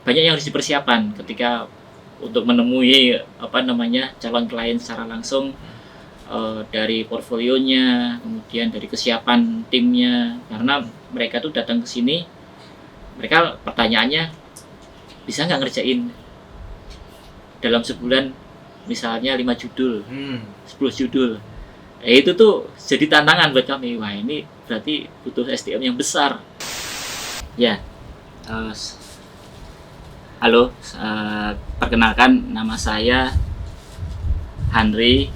banyak yang harus dipersiapkan ketika untuk menemui calon klien secara langsung, dari portfolionya, kemudian dari kesiapan timnya, karena mereka tuh datang ke sini, mereka pertanyaannya bisa nggak ngerjain dalam sebulan misalnya 5 judul, 10 judul. Itu tuh jadi tantangan buat kami. Wah, ini berarti butuh SDM yang besar. Ya, halo, perkenalkan nama saya Henry,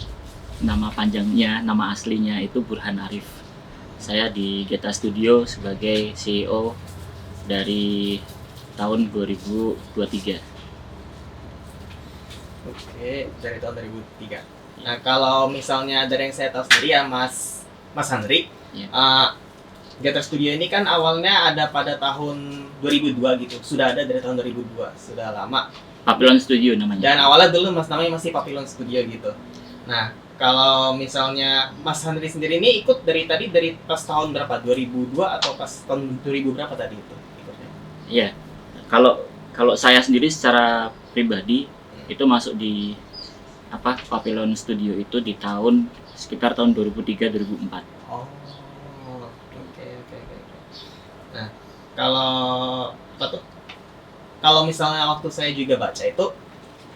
nama panjangnya, nama aslinya itu Burhan Arif. Saya di Geta Studio sebagai CEO dari tahun 2023. Oke, dari tahun 2003. Nah, kalau misalnya dari yang saya tahu sendiri ya Mas Henry, Geta Studio ini kan awalnya ada pada tahun 2002 gitu. Sudah ada dari tahun 2002, sudah lama. Papillon Studio namanya. Dan awalnya dulu namanya masih Papillon Studio gitu. Nah, kalau misalnya Mas Henry sendiri ini ikut dari pas tahun berapa? 2002 atau pas tahun 2000 berapa tadi itu ikutnya? Iya. Kalau saya sendiri secara pribadi itu masuk di Papillon Studio itu di sekitar tahun 2003-2004. Oh, oke. Nah, kalau misalnya waktu saya juga baca itu,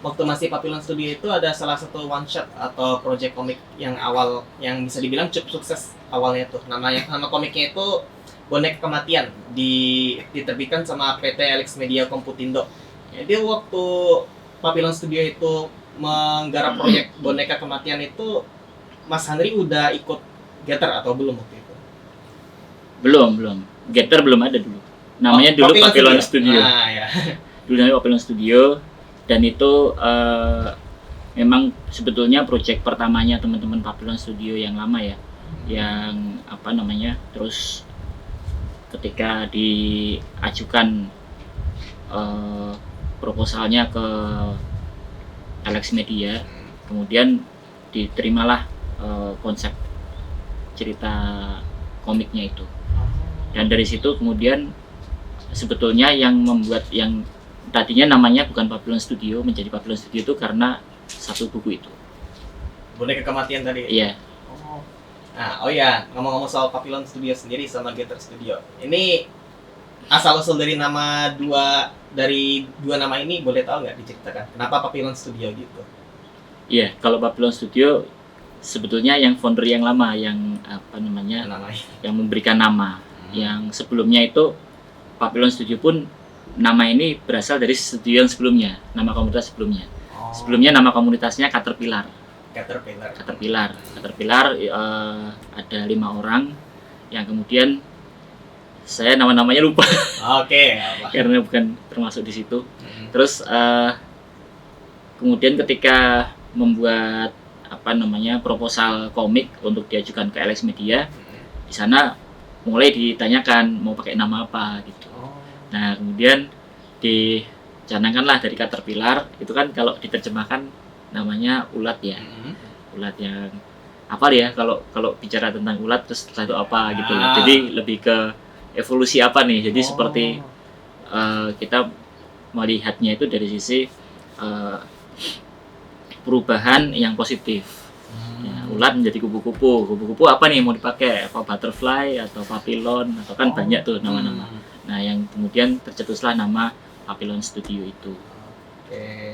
waktu masih Papillon Studio itu ada salah satu one shot atau project komik yang awal yang bisa dibilang cukup sukses awalnya tuh. Nama komiknya itu Boneka Kematian, diterbitkan sama PT Alex Media Komputindo. Jadi waktu Papillon Studio itu menggarap proyek Boneka Kematian itu, Mas Henry udah ikut Getter atau belum waktu itu? Belum. Getter belum ada dulu. Namanya dulu Papillon Studio. Nah, ya. Dulu namanya Papillon Studio, dan itu memang sebetulnya proyek pertamanya teman-teman Papillon Studio yang lama ya. Yang terus ketika diajukan proposalnya ke Alex Media, kemudian diterimalah konsep cerita komiknya itu. Dan dari situ kemudian sebetulnya yang membuat yang tadinya namanya bukan Papillon Studio menjadi Papillon Studio itu karena satu buku itu. Boneka Kematian tadi? Iya. Ngomong-ngomong soal Papillon Studio sendiri sama Getter Studio, ini asal-usul dari dua nama ini boleh tahu nggak diceritakan? Kenapa Papillon Studio gitu? Iya, kalau Papillon Studio sebetulnya yang founder yang lama yang yang memberikan nama. Yang sebelumnya itu Papillon Studio pun nama ini berasal dari studio yang sebelumnya, nama komunitas sebelumnya. Sebelumnya nama komunitasnya Caterpillar. Ada 5 orang yang kemudian saya namanya lupa. Oke. Karena bukan termasuk di situ. Terus kemudian ketika membuat proposal komik untuk diajukan ke Alex Media, di sana mulai ditanyakan mau pakai nama apa gitu. Nah, kemudian dicanangkanlah dari Caterpillar, itu kan kalau diterjemahkan namanya ulat ya. Ulat yang apa ya, kalau bicara tentang ulat terus setelah itu apa gitu. Jadi lebih ke evolusi apa nih. Jadi seperti kita melihatnya itu dari sisi perubahan yang positif. Ya, ulat menjadi kupu-kupu. Kupu-kupu apa nih mau dipakai? Apa butterfly atau papillon atau kan banyak tuh nama-nama. Nah, yang kemudian tercetuslah nama Papillon Studio itu. Oke.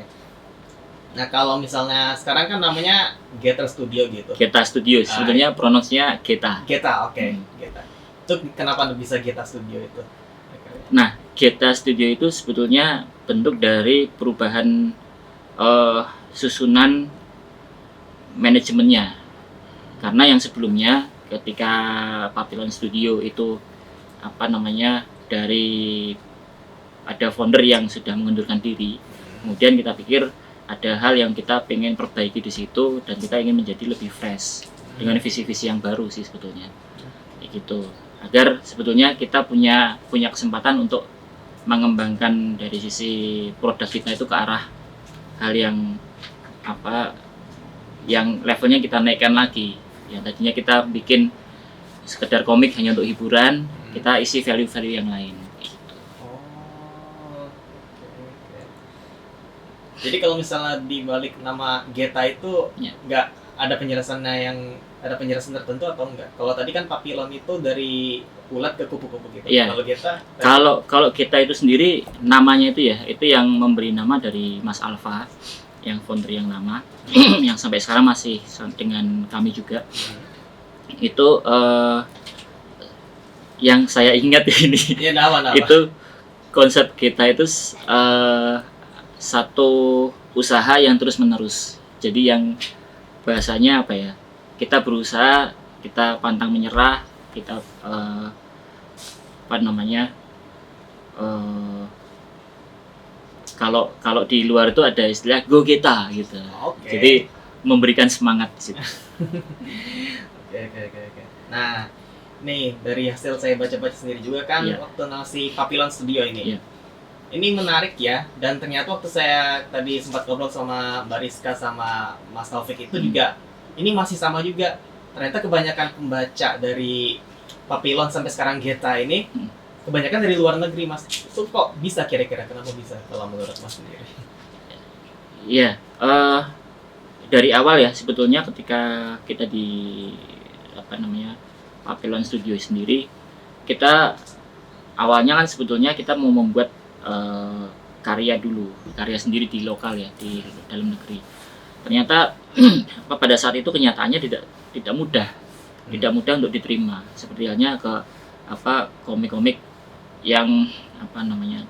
Nah, kalau misalnya sekarang kan namanya Getter Studio gitu. Geta Studio, sebenarnya pronounce-nya Geta. Geta, oke. Geta. Itu kenapa bisa Geta Studio itu? Nah, Geta Studio itu sebetulnya bentuk dari perubahan susunan manajemennya. Karena yang sebelumnya ketika Papillon Studio itu dari ada founder yang sudah mengundurkan diri, kemudian kita pikir ada hal yang kita pengen perbaiki di situ dan kita ingin menjadi lebih fresh dengan visi-visi yang baru sih sebetulnya, gitu. Agar sebetulnya kita punya kesempatan untuk mengembangkan dari sisi produk kita itu ke arah hal yang yang levelnya kita naikkan lagi. Yang tadinya kita bikin sekedar komik hanya untuk hiburan, kita isi value-value yang lain. Gitu. Jadi kalau misalnya di balik nama Geta itu Ya. nggak ada penjelasannya yang ada penjelasan tertentu atau enggak? Kalau tadi kan papilon itu dari ulat ke kupu-kupu gitu. Iya. Kalau Geta Kalau kita itu sendiri namanya itu ya, itu yang memberi nama dari Mas Alfa, yang founder yang lama, yang sampai sekarang masih dengan kami juga. Itu yang saya ingat ini, ya nama. itu konsep kita itu satu usaha yang terus menerus. Jadi yang bahasanya apa ya? Kita berusaha, kita pantang menyerah, kita apa namanya? Kalau di luar itu ada istilah go kita gitu. Oke. Jadi memberikan semangat di situ. Oke. Nah, nih dari hasil saya baca-baca sendiri juga kan Iya. waktu nasi Papilon Studio ini. Iya. Ini menarik ya, dan ternyata waktu saya tadi sempat ngobrol sama Mbak Rizka sama Mas Taufik itu juga, ini masih sama juga. Ternyata kebanyakan pembaca dari Papilon sampai sekarang Geta ini, kebanyakan dari luar negeri, Mas. Itu kok bisa kira-kira, kenapa bisa kalau menurut Mas sendiri? Iya, dari awal ya sebetulnya ketika kita di apa namanya Papilon Studio sendiri, kita awalnya kan sebetulnya kita mau membuat karya sendiri di lokal ya, di dalam negeri. Ternyata pada saat itu kenyataannya tidak mudah untuk diterima. Seperti halnya ke komik-komik yang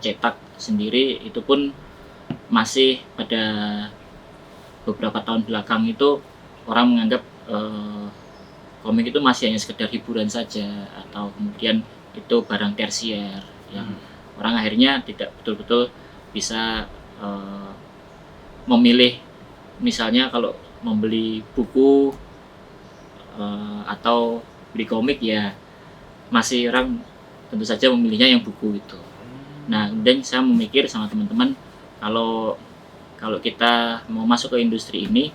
cetak sendiri, itu pun masih pada beberapa tahun belakang itu orang menganggap komik itu masih hanya sekedar hiburan saja, atau kemudian itu barang tersier yang orang akhirnya tidak betul-betul bisa memilih. Misalnya kalau membeli buku atau beli komik ya masih orang tentu saja memilihnya yang buku itu. Nah, kemudian saya memikir sama teman-teman, kalau kita mau masuk ke industri ini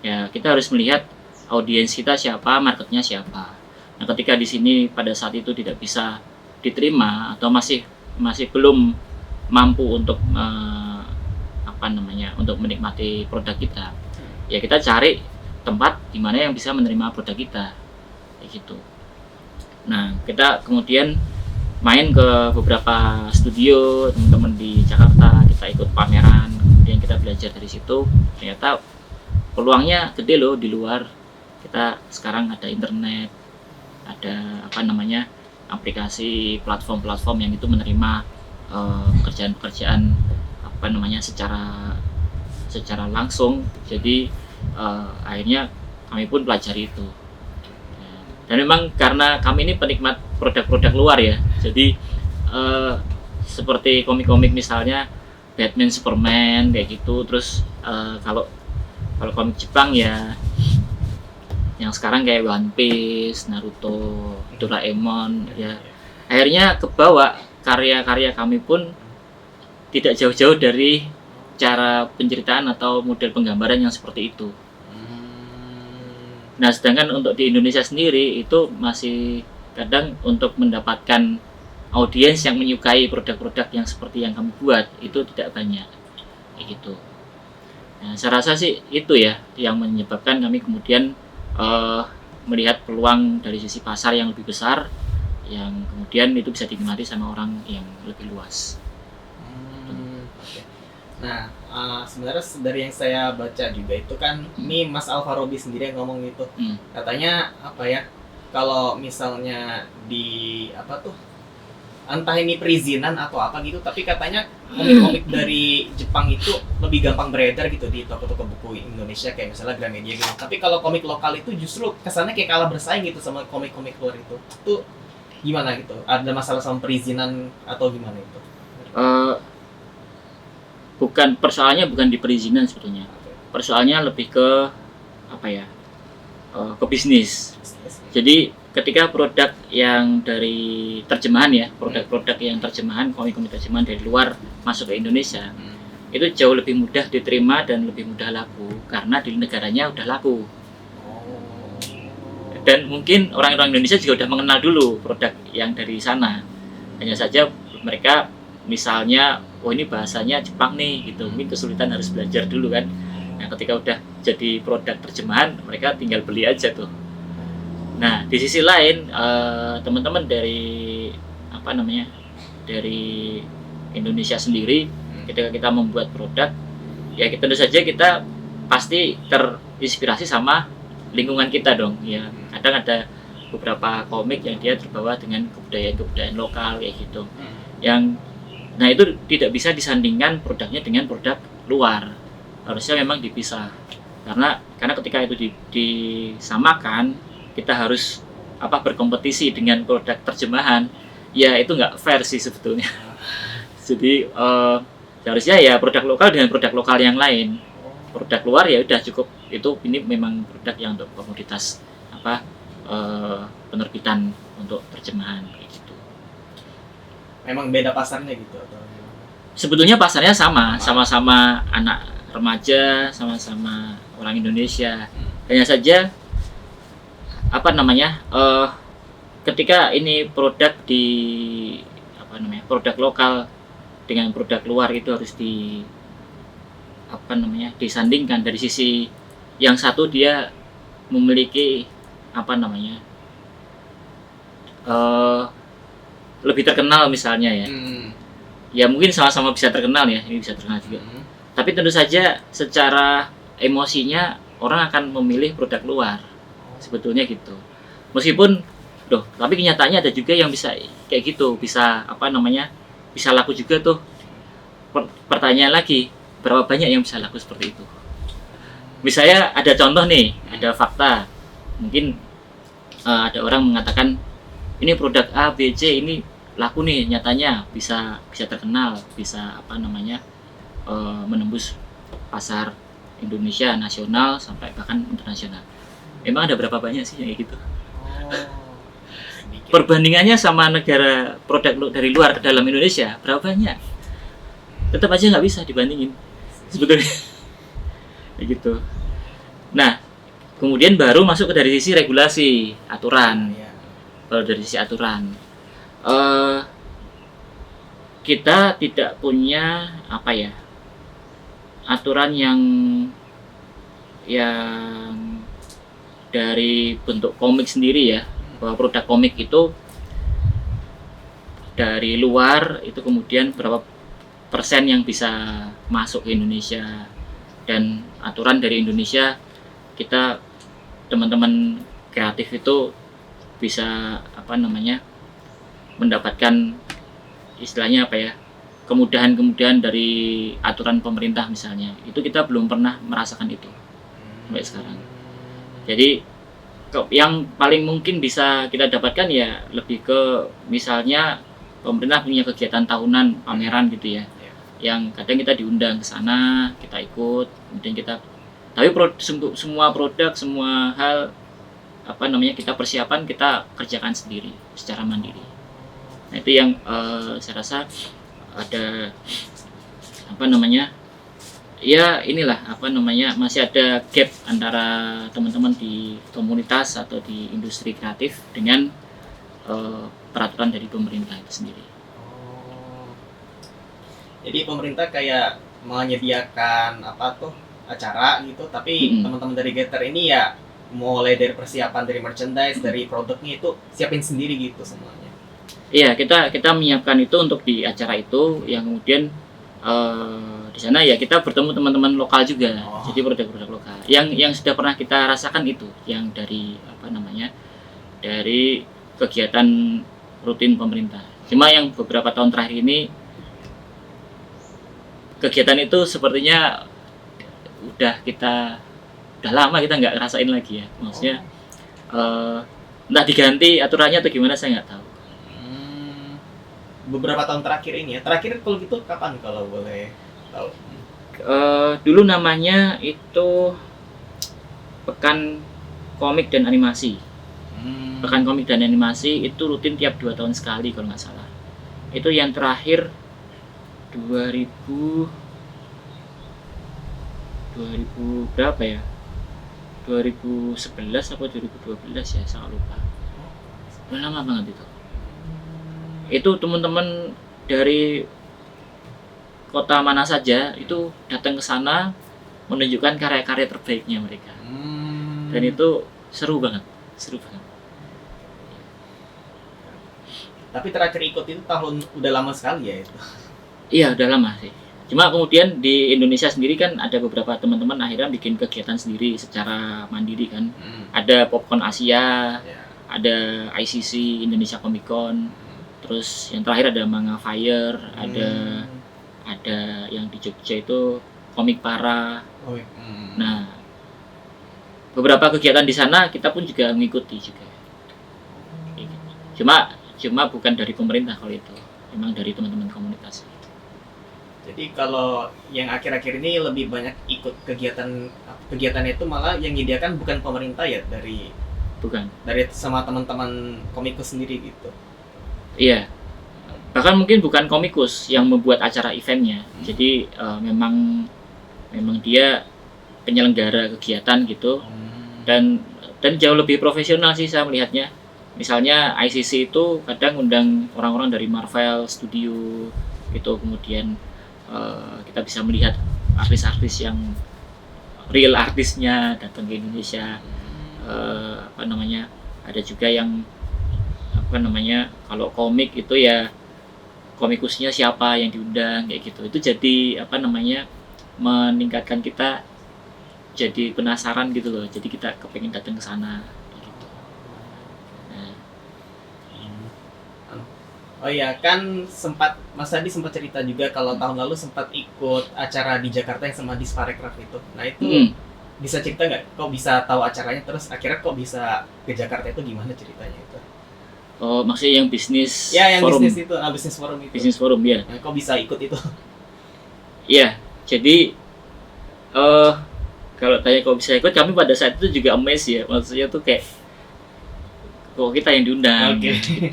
ya kita harus melihat audiens kita siapa, marketnya siapa. Nah, ketika di sini pada saat itu tidak bisa diterima atau masih belum mampu untuk untuk menikmati produk kita, ya kita cari tempat di mana yang bisa menerima produk kita, kayak gitu. Nah, kita kemudian main ke beberapa studio teman-teman di Jakarta, kita ikut pameran, kemudian kita belajar dari situ. Ternyata peluangnya gede loh di luar. Kita sekarang ada internet, ada aplikasi platform yang itu menerima pekerjaan-pekerjaan secara langsung. Jadi akhirnya kami pun pelajari itu. Dan memang karena kami ini penikmat produk-produk luar ya, jadi seperti komik-komik misalnya Batman, Superman kayak gitu. Terus kalau komik Jepang ya yang sekarang kayak One Piece, Naruto, Doraemon ya. Akhirnya kebawa karya-karya kami pun tidak jauh-jauh dari cara penceritaan atau model penggambaran yang seperti itu. Nah, sedangkan untuk di Indonesia sendiri itu masih kadang untuk mendapatkan audiens yang menyukai produk-produk yang seperti yang kami buat itu tidak banyak, kayak gitu. Nah, saya rasa sih itu ya yang menyebabkan kami kemudian melihat peluang dari sisi pasar yang lebih besar, yang kemudian itu bisa dinikmati sama orang yang lebih luas. Okay. Nah, sebenarnya dari yang saya baca juga itu kan, ini Mas Alfarobi sendiri yang ngomong gitu. Katanya kalau misalnya di entah ini perizinan atau apa gitu, tapi katanya komik-komik dari Jepang itu lebih gampang beredar gitu di toko-toko buku Indonesia kayak misalnya Gramedia gitu. Tapi kalau komik lokal itu justru kesannya kayak kalah bersaing gitu sama komik-komik luar itu. Itu gimana gitu? Ada masalah sama perizinan atau gimana itu? Persoalannya bukan di perizinan sebetulnya. Persoalannya lebih ke ke bisnis. Jadi ketika produk yang dari terjemahan ya, produk-produk yang terjemahan, komik-komik terjemahan dari luar masuk ke Indonesia, itu jauh lebih mudah diterima dan lebih mudah laku karena di negaranya udah laku. Dan mungkin orang-orang Indonesia juga udah mengenal dulu produk yang dari sana. Hanya saja mereka misalnya oh ini bahasanya Jepang nih gitu, mungkin kesulitan harus belajar dulu kan. Nah ketika udah jadi produk terjemahan mereka tinggal beli aja tuh. Nah di sisi lain teman-teman dari apa namanya dari Indonesia sendiri ketika kita membuat produk ya kita tentu saja kita pasti terinspirasi sama lingkungan kita dong ya. Kadang ada beberapa komik yang dia terbawa dengan kebudayaan lokal kayak gitu. Yang nah itu tidak bisa disandingkan produknya dengan produk luar. Harusnya memang dipisah. Karena ketika itu disamakan kita harus berkompetisi dengan produk terjemahan. Ya itu nggak fair sih sebetulnya. Jadi seharusnya ya produk lokal dengan produk lokal yang lain. Produk luar ya udah cukup itu ini memang produk yang untuk komoditas penerbitan untuk terjemahan kayak gitu. Memang beda pasarnya gitu atau gimana? Sebetulnya pasarnya sama-sama anak remaja, sama-sama orang Indonesia. Hanya saja ketika ini produk produk lokal dengan produk luar itu harus disandingkan dari sisi yang satu dia memiliki lebih terkenal misalnya ya. Ya mungkin sama-sama bisa terkenal ya, ini bisa terkenal juga. Tapi tentu saja secara emosinya orang akan memilih produk luar. Sebetulnya gitu. Meskipun tapi kenyataannya ada juga yang bisa kayak gitu, bisa bisa laku juga tuh. Pertanyaan lagi, berapa banyak yang bisa laku seperti itu? Misalnya ada contoh nih, ada fakta. Mungkin ada orang mengatakan ini produk A, B, C ini laku nih, nyatanya bisa terkenal, bisa menembus pasar Indonesia nasional sampai bahkan internasional. Emang ada berapa banyak sih yang kayak gitu? Perbandingannya sama negara produk dari luar ke dalam Indonesia berapa banyak? Tetap aja nggak bisa dibandingin sebetulnya. Kayak gitu. Nah, kemudian baru masuk ke dari sisi regulasi, aturan. Baru dari sisi aturan. Kita tidak punya aturan yang dari bentuk komik sendiri ya, bahwa produk komik itu dari luar itu kemudian berapa persen yang bisa masuk ke Indonesia, dan aturan dari Indonesia kita teman-teman kreatif itu bisa mendapatkan istilahnya kemudahan dari aturan pemerintah misalnya. Itu kita belum pernah merasakan itu sampai sekarang. Jadi yang paling mungkin bisa kita dapatkan ya lebih ke misalnya pemerintah punya kegiatan tahunan pameran gitu ya, yang kadang kita diundang ke sana, kita ikut, kemudian tapi semua produk, semua hal kita persiapan, kita kerjakan sendiri secara mandiri. Nah itu yang saya rasa ada masih ada gap antara teman-teman di komunitas atau di industri kreatif dengan peraturan dari pemerintah itu sendiri. Jadi pemerintah kayak menyediakan acara gitu, tapi teman-teman dari Getter ini ya mulai dari persiapan dari merchandise, dari produknya itu siapin sendiri gitu semuanya. Iya, kita menyiapkan itu untuk di acara itu, yang kemudian di sana ya kita bertemu teman-teman lokal juga. Jadi produk-produk lokal yang sudah pernah kita rasakan itu, yang dari dari kegiatan rutin pemerintah. Cuma yang beberapa tahun terakhir ini kegiatan itu sepertinya udah lama kita nggak ngerasain lagi ya, maksudnya entah diganti aturannya atau gimana saya nggak tahu. Beberapa tahun terakhir ini ya, terakhir kalau gitu kapan kalau boleh tahu? Dulu namanya itu Pekan Komik dan Animasi. Pekan Komik dan Animasi itu rutin tiap 2 tahun sekali kalau nggak salah. Itu yang terakhir 2000 berapa ya? 2011 atau 2012 ya, sangat lupa. Udah lama banget itu. Itu teman-teman dari kota mana saja itu datang ke sana menunjukkan karya-karya terbaiknya mereka. Dan itu seru banget. Tapi terakhir ikut itu tahun udah lama sekali ya itu. Iya, udah lama sih. Cuma kemudian di Indonesia sendiri kan ada beberapa teman-teman akhirnya bikin kegiatan sendiri secara mandiri kan. Ada Popcorn Asia, ada ICC Indonesia Comic Con, terus yang terakhir ada Manga Fire, ada yang di Jogja itu Komik Para. Nah, beberapa kegiatan di sana kita pun juga mengikuti juga. Cuma bukan dari pemerintah kalau itu, memang dari teman-teman komunitas. Jadi kalau yang akhir-akhir ini lebih banyak ikut kegiatan itu malah yang menyediakan bukan pemerintah ya, dari sama teman-teman komikus sendiri gitu. Iya, bahkan mungkin bukan komikus yang membuat acara eventnya. Jadi memang dia penyelenggara kegiatan gitu, dan jauh lebih profesional sih saya melihatnya. Misalnya ICC itu kadang undang orang-orang dari Marvel Studio gitu, kemudian kita bisa melihat artis-artis yang real artisnya datang ke Indonesia. Ada juga yang kalau komik itu ya komikusnya siapa yang diundang kayak gitu. Itu jadi meningkatkan kita jadi penasaran gitu loh. Jadi kita kepengen datang ke sana. Oh iya, kan Mas Adi sempat cerita juga kalau tahun lalu sempat ikut acara di Jakarta yang sama Disparekraf itu. Nah itu bisa cerita nggak? Kok bisa tahu acaranya, terus akhirnya kok bisa ke Jakarta itu gimana ceritanya itu? Oh, maksudnya yang bisnis ya, yang forum. Bisnis itu, bisnis forum itu. Bisnis forum ya. Nah, kok bisa ikut itu? Iya, jadi kalau tanya kok bisa ikut, kami pada saat itu juga amazed ya. Maksudnya tuh kayak kok kita yang diundang. Gitu.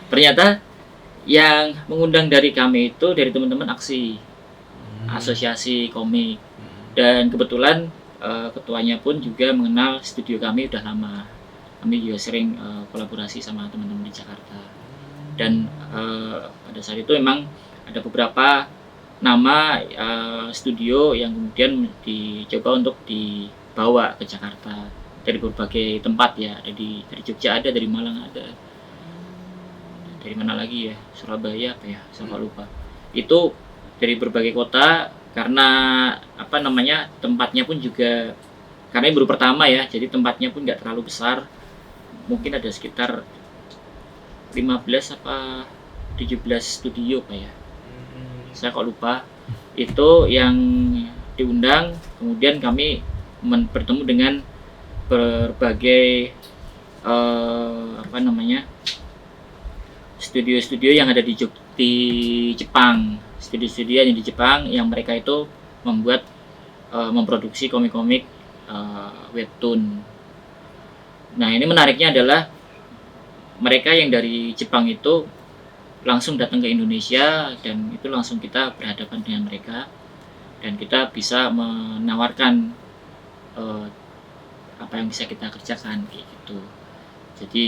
Ternyata yang mengundang dari kami itu dari teman-teman aksi asosiasi komik, dan kebetulan ketuanya pun juga mengenal studio kami udah lama. Kami juga sering kolaborasi sama teman-teman di Jakarta, dan pada saat itu memang ada beberapa nama studio yang kemudian dicoba untuk dibawa ke Jakarta dari berbagai tempat ya. Ada dari Jogja, ada dari Malang, ada dari mana lagi ya, Surabaya apa ya, saya lupa. Itu dari berbagai kota, karena tempatnya pun juga karena ini baru pertama ya, jadi tempatnya pun nggak terlalu besar, mungkin ada sekitar 15 apa 17 studio pak ya, saya kok lupa. Itu yang diundang, kemudian kami bertemu dengan berbagai studio-studio yang ada di Jepang, studio-studio yang di Jepang yang mereka itu memproduksi komik-komik webtoon. Nah ini menariknya adalah mereka yang dari Jepang itu langsung datang ke Indonesia, dan itu langsung kita berhadapan dengan mereka, dan kita bisa menawarkan apa yang bisa kita kerjakan kayak gitu. Jadi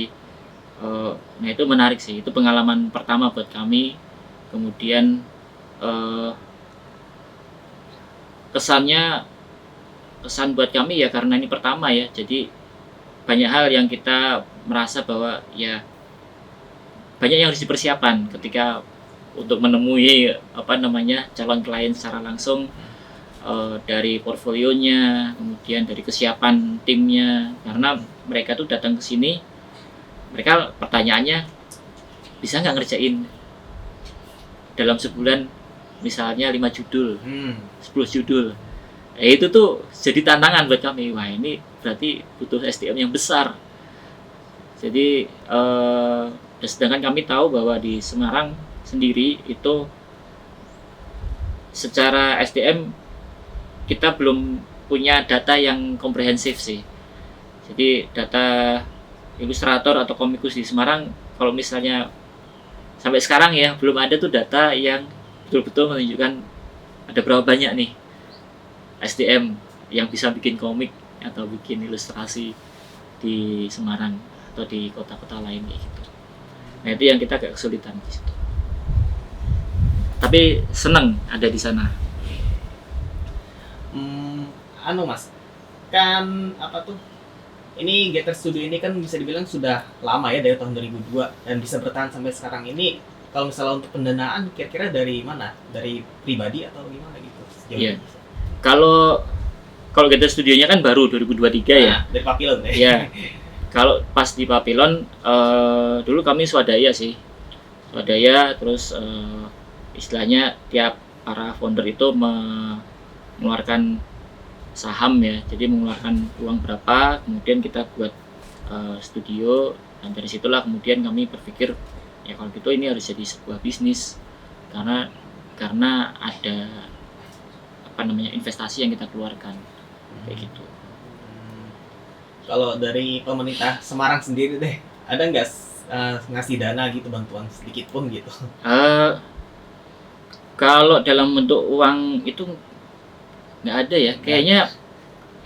nah itu menarik sih, itu pengalaman pertama buat kami. Kemudian kesan buat kami ya karena ini pertama ya, jadi banyak hal yang kita merasa bahwa ya banyak yang harus dipersiapkan ketika untuk menemui calon klien secara langsung, dari portfolionya, kemudian dari kesiapan timnya, karena mereka tuh datang ke sini, mereka pertanyaannya bisa nggak ngerjain dalam sebulan misalnya 5 judul, 10 judul. Itu tuh jadi tantangan buat kami. Wah ini berarti butuh SDM yang besar. Jadi sedangkan kami tahu bahwa di Semarang sendiri itu secara SDM kita belum punya data yang komprehensif sih. Jadi data ilustrator atau komikus di Semarang, kalau misalnya sampai sekarang ya belum ada tuh data yang betul-betul menunjukkan ada berapa banyak nih SDM yang bisa bikin komik atau bikin ilustrasi di Semarang atau di kota-kota lain kayak gitu. Nah itu yang kita agak kesulitan di situ. tapi seneng ada di sana. Mas, kan apa tuh? Ini Gather Studio ini kan bisa dibilang sudah lama ya, dari tahun 2002 dan bisa bertahan sampai sekarang ini. Kalau misalnya untuk pendanaan kira-kira dari mana? Dari pribadi atau gimana gitu? Iya. Kalau Gather Studionya kan baru 2023 ya. Dari Papilon ya. Iya. Kalau pas di Papilon dulu kami swadaya sih. Swadaya terus istilahnya tiap para founder itu mengeluarkan saham ya, jadi mengeluarkan uang berapa, kemudian kita buat studio, dan dari situlah kemudian kami berpikir ya kalau gitu ini harus jadi sebuah bisnis karena ada investasi yang kita keluarkan kayak gitu. Kalau dari pemerintah Semarang sendiri deh, ada nggak ngasih dana gitu, bantuan sedikit pun gitu? Kalau dalam bentuk uang itu nggak ada ya, kayaknya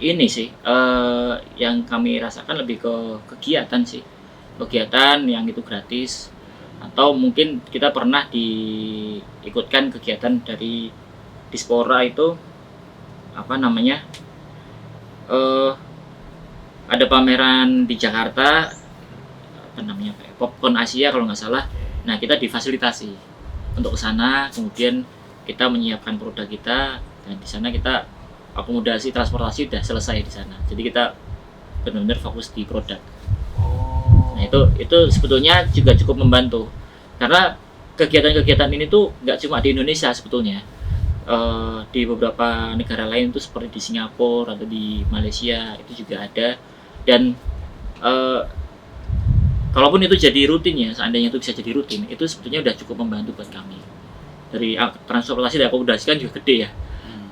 ini sih yang kami rasakan lebih ke kegiatan sih, kegiatan yang itu gratis, atau mungkin kita pernah diikutkan kegiatan dari Dispora itu ada pameran di Jakarta Popcorn Asia kalau nggak salah. Nah kita difasilitasi untuk ke sana, kemudian kita menyiapkan produk kita. Dan di sana kita akomodasi transportasi udah selesai di sana. Jadi kita benar-benar fokus di produk. Nah itu sebetulnya juga cukup membantu karena kegiatan-kegiatan ini tuh nggak cuma di Indonesia sebetulnya. Di beberapa negara lain tuh seperti di Singapura atau di Malaysia itu juga ada. Dan kalaupun itu jadi rutin ya, seandainya itu bisa jadi rutin, itu sebetulnya udah cukup membantu buat kami. Dari transportasi dan akomodasi kan juga gede ya.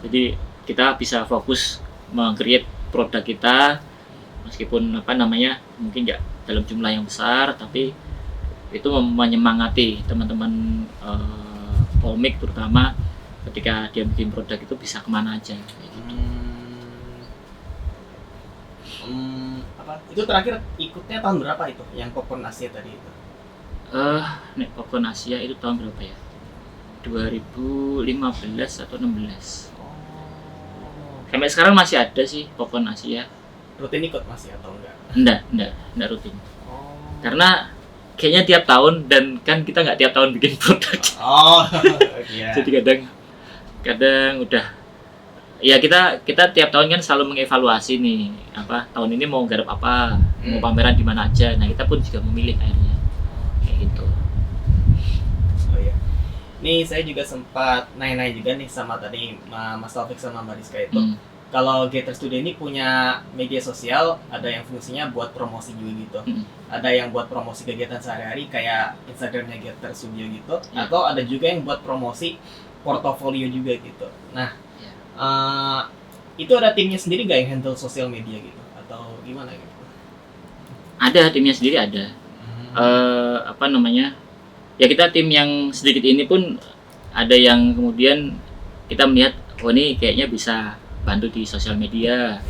Jadi kita bisa fokus meng-create produk kita meskipun mungkin nggak dalam jumlah yang besar, tapi itu menyemangati teman-teman komik terutama ketika dia bikin produk itu bisa kemana aja kayak gitu. Itu terakhir ikutnya tahun berapa itu yang Popcorn Asia tadi itu? Popcorn Asia itu tahun berapa ya? 2015 atau 16. Sampai sekarang masih ada sih Popcorn Asia. Rutin ikut masih atau enggak? Enggak rutin. Karena kayaknya tiap tahun, dan kan kita nggak tiap tahun bikin produk. Iya. Jadi kadang udah ya kita tiap tahun kan selalu mengevaluasi nih tahun ini mau garap apa, mau pameran di mana aja. Nah kita pun juga memilih akhirnya kayak gitu. Nih saya juga sempat nanya-nanya juga nih sama tadi Mas Taufik sama Mbak Rizka itu. Kalau Gather Studio ini punya media sosial, ada yang fungsinya buat promosi juga gitu. Ada yang buat promosi kegiatan sehari-hari kayak Instagramnya Gather Studio gitu. Atau ada juga yang buat promosi portofolio juga gitu. Nah, itu ada timnya sendiri nggak yang handle sosial media gitu? Atau gimana gitu? Ada, timnya sendiri ada. Ya kita tim yang sedikit ini pun ada yang kemudian kita melihat ini kayaknya bisa bantu di sosial media,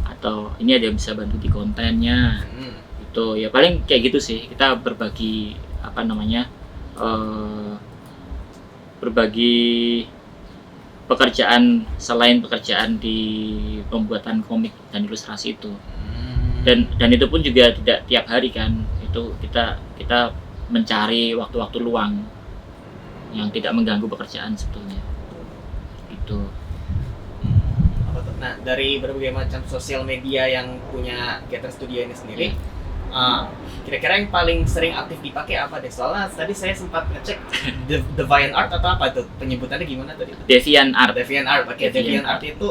atau ini ada yang bisa bantu di kontennya. Itu ya paling kayak gitu sih, kita berbagi berbagi pekerjaan selain pekerjaan di pembuatan komik dan ilustrasi itu. Dan itu pun juga tidak tiap hari kan, itu kita mencari waktu-waktu luang yang tidak mengganggu pekerjaan sebetulnya gitu. Nah dari berbagai macam sosial media yang punya Gather Studio ini sendiri, kira-kira yang paling sering aktif dipakai apa deh? Soalnya tadi saya sempat ngecek DeviantArt atau apa itu penyebutannya gimana tadi? DeviantArt. DeviantArt itu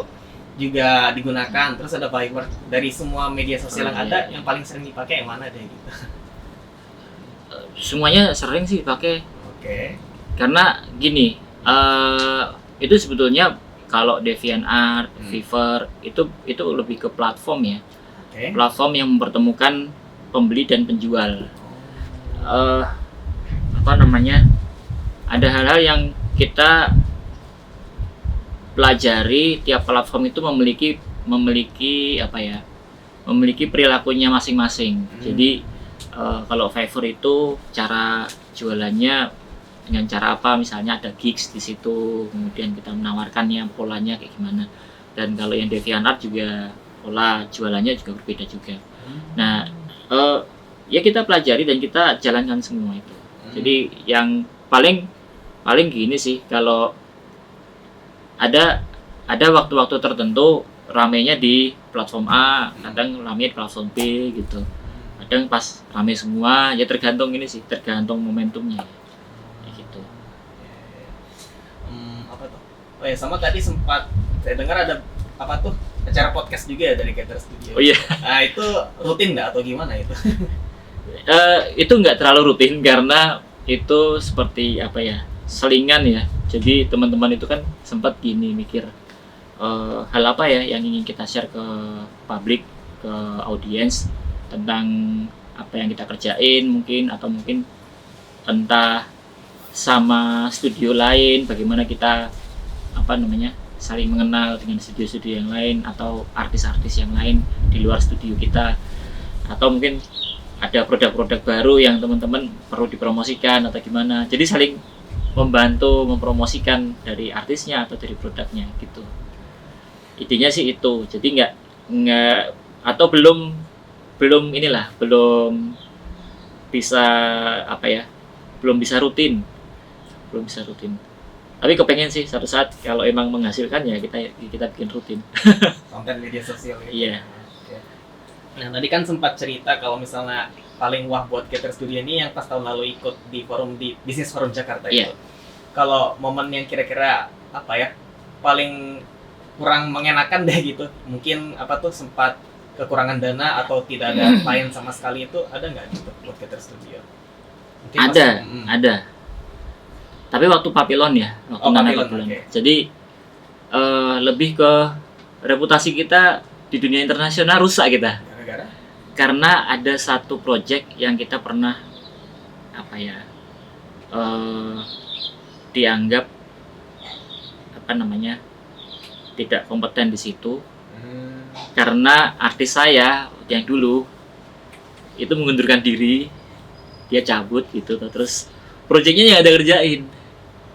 juga digunakan. Terus ada Fiverr. Dari semua media sosial yang ada, yang paling sering dipakai yang mana deh gitu? Semuanya sering sih dipakai. Karena gini, itu sebetulnya kalau DeviantArt, Fiverr itu lebih ke platform ya. Platform yang mempertemukan pembeli dan penjual. Ada hal-hal yang kita pelajari, tiap platform itu memiliki perilakunya masing-masing. Jadi kalau Fiverr itu cara jualannya dengan cara apa, misalnya ada gigs di situ, kemudian kita menawarkannya polanya kayak gimana. Dan kalau yang DeviantArt juga pola jualannya juga berbeda juga. Nah, ya kita pelajari dan kita jalankan semua itu. Jadi yang paling gini sih, kalau ada waktu-waktu tertentu ramenya di platform A, kadang ramenya di platform B gitu. Kadang pas rame semua, ya tergantung ini sih, tergantung momentumnya. Kayak gitu. Apa tuh? Oh ya, sama tadi sempat saya dengar ada apa tuh acara podcast juga ya dari Gather Studio. Oh iya. Nah itu rutin nggak atau gimana itu? Itu nggak terlalu rutin karena itu seperti apa ya, selingan ya. Jadi teman-teman itu kan sempat gini mikir hal apa ya yang ingin kita share ke publik, ke audiens tentang apa yang kita kerjain mungkin, atau mungkin entah sama studio lain bagaimana kita apa namanya saling mengenal dengan studio-studio yang lain atau artis-artis yang lain di luar studio kita, atau mungkin ada produk-produk baru yang teman-teman perlu dipromosikan atau gimana. Jadi saling membantu mempromosikan dari artisnya atau dari produknya gitu. Intinya sih itu. Jadi nggak atau belum bisa apa ya, belum bisa rutin. Tapi kepengen sih suatu saat kalau emang menghasilkan ya kita bikin rutin. Konten media sosial ya. Iya. Nah tadi kan sempat cerita kalau misalnya paling wah buat Gather Studio ini yang pas tahun lalu ikut di Bisnis Forum Jakarta itu. Iya. Kalau momen yang kira-kira apa ya paling kurang mengenakan deh gitu, mungkin apa tuh sempat kekurangan dana atau tidak ada klien sama sekali, itu ada nggak gitu buat Gather Studio? Mungkin Ada. Tapi waktu Papillon ya, Papillon. Okay. Jadi lebih ke reputasi kita di dunia internasional rusak kita. Gara-gara? Karena ada satu project yang kita pernah apa ya dianggap apa namanya tidak kompeten di situ. Karena artis saya yang dulu itu mengundurkan diri, dia cabut gitu, terus proyeknya nggak ada kerjain.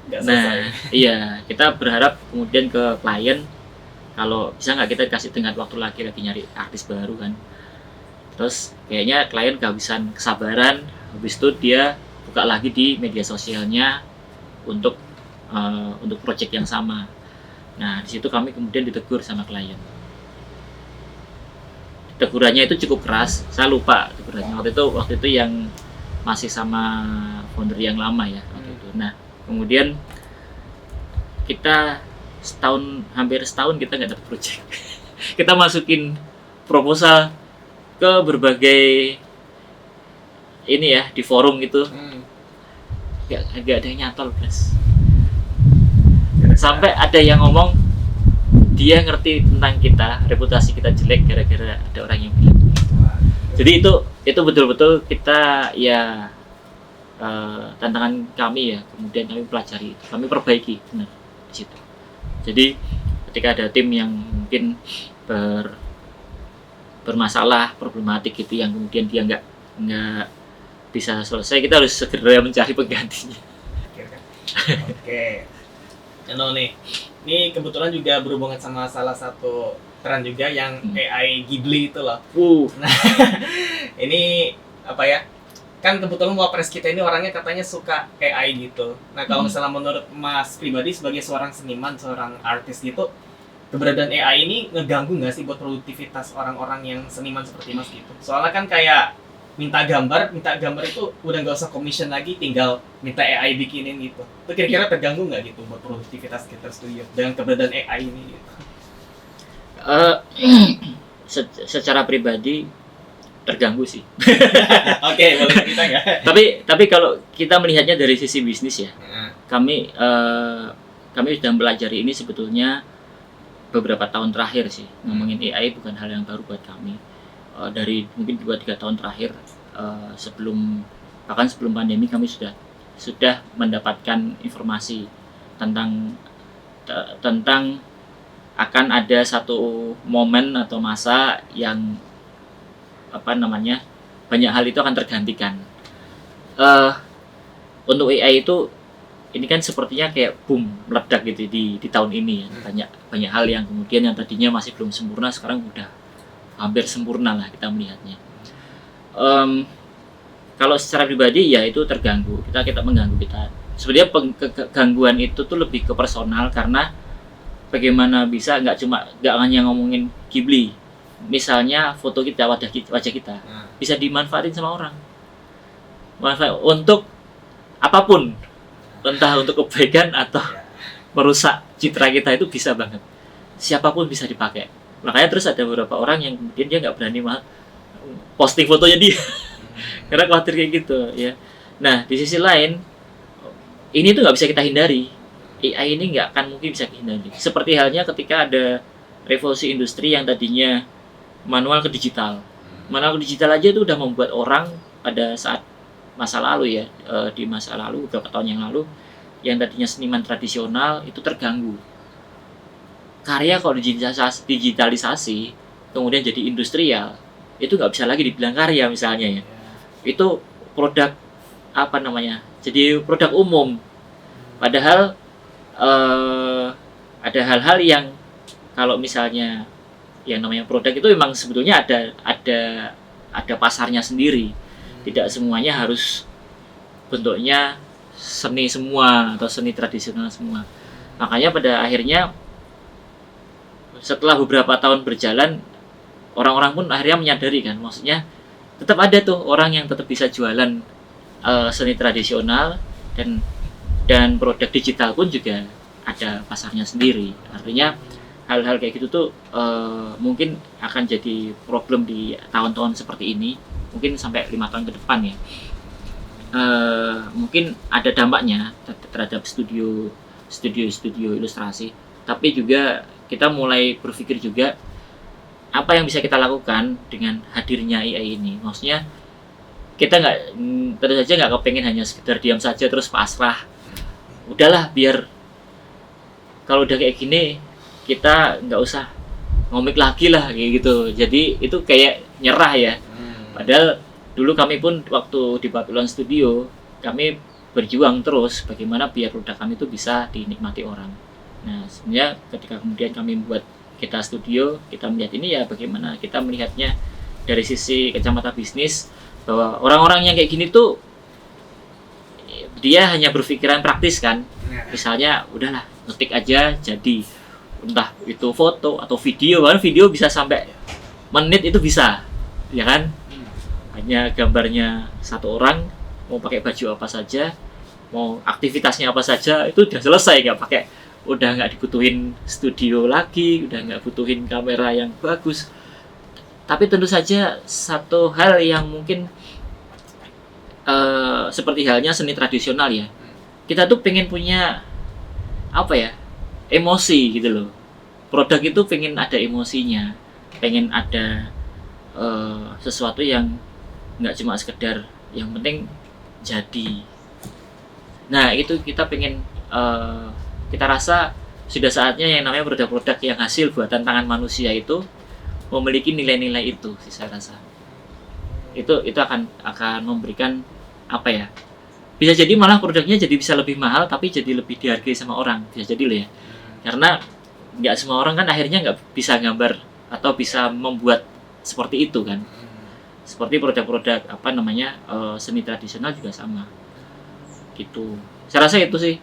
Nah, iya, kita berharap kemudian ke klien kalau bisa nggak kita kasih tenggat waktu lagi nyari artis baru kan. Terus kayaknya klien kehabisan kesabaran, habis itu dia buka lagi di media sosialnya untuk proyek yang sama. Nah, di situ kami kemudian ditegur sama klien. Tegurannya itu cukup keras, saya lupa tegurannya waktu itu yang masih sama founder yang lama ya waktu itu. Nah, kemudian kita hampir setahun kita nggak dapat project. Kita masukin proposal ke berbagai ini ya di forum gitu, nggak ada yang nyantol guys. Sampai ada yang ngomong dia ngerti tentang kita, reputasi kita jelek gara-gara ada orang yang bilang. Jadi itu betul-betul kita ya tantangan kami ya, kemudian kami pelajari, kami perbaiki benar di situ. Jadi ketika ada tim yang mungkin bermasalah, problematik gitu yang kemudian dia nggak bisa selesai, kita harus segera mencari penggantinya. Oke. Nih, ini kebetulan juga berhubungan sama salah satu tren juga yang AI Ghibli itu loh. Nah, ini apa ya? Kan kebetulan wapres kita ini orangnya katanya suka AI gitu. Nah, kalau misalnya menurut Mas pribadi sebagai seorang seniman, seorang artis gitu, keberadaan AI ini ngeganggu nggak sih buat produktivitas orang-orang yang seniman seperti Mas gitu? Soalnya kan kayak minta gambar itu udah nggak usah commission lagi, tinggal minta AI bikinin gitu. Itu kira-kira terganggu nggak gitu buat produktivitas Gather Studio dengan keberadaan AI ini gitu? Secara pribadi terganggu sih. Oke, boleh cerita nggak? Tapi kalau kita melihatnya dari sisi bisnis ya, kami sudah mempelajari ini sebetulnya beberapa tahun terakhir sih. Ngomongin AI bukan hal yang baru buat kami. Dari mungkin 2-3 tahun terakhir, sebelum pandemi kami sudah mendapatkan informasi tentang akan ada satu momen atau masa yang banyak hal itu akan tergantikan. Untuk AI itu ini kan sepertinya kayak boom meledak gitu di tahun ini ya. Banyak hal yang kemudian yang tadinya masih belum sempurna sekarang udah hampir sempurna lah kita melihatnya. Kalau secara pribadi ya itu terganggu, kita mengganggu kita. Sebenarnya gangguan itu tuh lebih ke personal, karena bagaimana bisa nggak hanya ngomongin Ghibli, misalnya foto kita, wajah kita bisa dimanfaatin sama orang, manfaat untuk apapun, entah untuk kebaikan atau merusak citra kita, itu bisa banget, siapapun bisa dipakai. Makanya terus ada beberapa orang yang kemudian dia nggak berani posting fotonya dia karena khawatir kayak gitu ya. Nah di sisi lain ini tuh nggak bisa kita hindari, AI ini nggak akan mungkin bisa dihindari. Seperti halnya ketika ada revolusi industri yang tadinya manual ke digital. Manual ke digital aja itu udah membuat orang pada saat masa lalu ya, di masa lalu beberapa tahun yang lalu, yang tadinya seniman tradisional itu terganggu. Karya kalau digitalisasi kemudian jadi industrial, itu nggak bisa lagi dibilang karya misalnya ya. Itu produk apa namanya? Jadi produk umum. Padahal ada hal-hal yang kalau misalnya yang namanya produk itu memang sebetulnya ada pasarnya sendiri. Tidak semuanya harus bentuknya seni semua atau seni tradisional semua. Makanya pada akhirnya setelah beberapa tahun berjalan, orang-orang pun akhirnya menyadari kan, maksudnya tetap ada tuh orang yang tetap bisa jualan seni tradisional, dan produk digital pun juga ada pasarnya sendiri. Artinya hal-hal kayak gitu tuh mungkin akan jadi problem di tahun-tahun seperti ini, mungkin sampai 5 tahun ke depan ya. Mungkin ada dampaknya terhadap studio ilustrasi, tapi juga kita mulai berpikir juga apa yang bisa kita lakukan dengan hadirnya AI ini. Maksudnya kita terus saja nggak kepengen hanya sekedar diam saja terus pasrah, udahlah biar kalau udah kayak gini kita nggak usah ngomik lagi lah kayak gitu. Jadi itu kayak nyerah ya. Padahal dulu kami pun waktu di Babylon Studio kami berjuang terus bagaimana biar produk kami itu bisa dinikmati orang. Nah sebenarnya ketika kemudian kami buat kita studio, kita melihat ini ya bagaimana kita melihatnya dari sisi kacamata bisnis, bahwa orang-orang yang kayak gini tuh dia hanya berpikiran praktis kan. Misalnya udahlah ngetik aja jadi, entah itu foto atau video, bahkan video bisa sampai menit itu bisa ya kan. Hanya gambarnya satu orang, mau pakai baju apa saja, mau aktivitasnya apa saja, itu udah selesai, udah nggak dibutuhin studio lagi, udah nggak butuhin kamera yang bagus. Tapi tentu saja satu hal yang mungkin seperti halnya seni tradisional ya, kita tuh pengen punya apa ya, emosi gitu loh. Produk itu pengen ada emosinya, pengen ada sesuatu yang nggak cuma sekedar yang penting jadi. Nah itu kita pengen, kita rasa sudah saatnya yang namanya produk-produk yang hasil buatan tangan manusia itu memiliki nilai-nilai itu sih, saya rasa. Itu akan memberikan apa ya? Bisa jadi malah produknya jadi bisa lebih mahal tapi jadi lebih dihargai sama orang. Bisa jadi loh ya. Karena nggak semua orang kan akhirnya nggak bisa gambar atau bisa membuat seperti itu kan. Seperti produk-produk apa namanya seni tradisional juga sama. Gitu. Saya rasa itu sih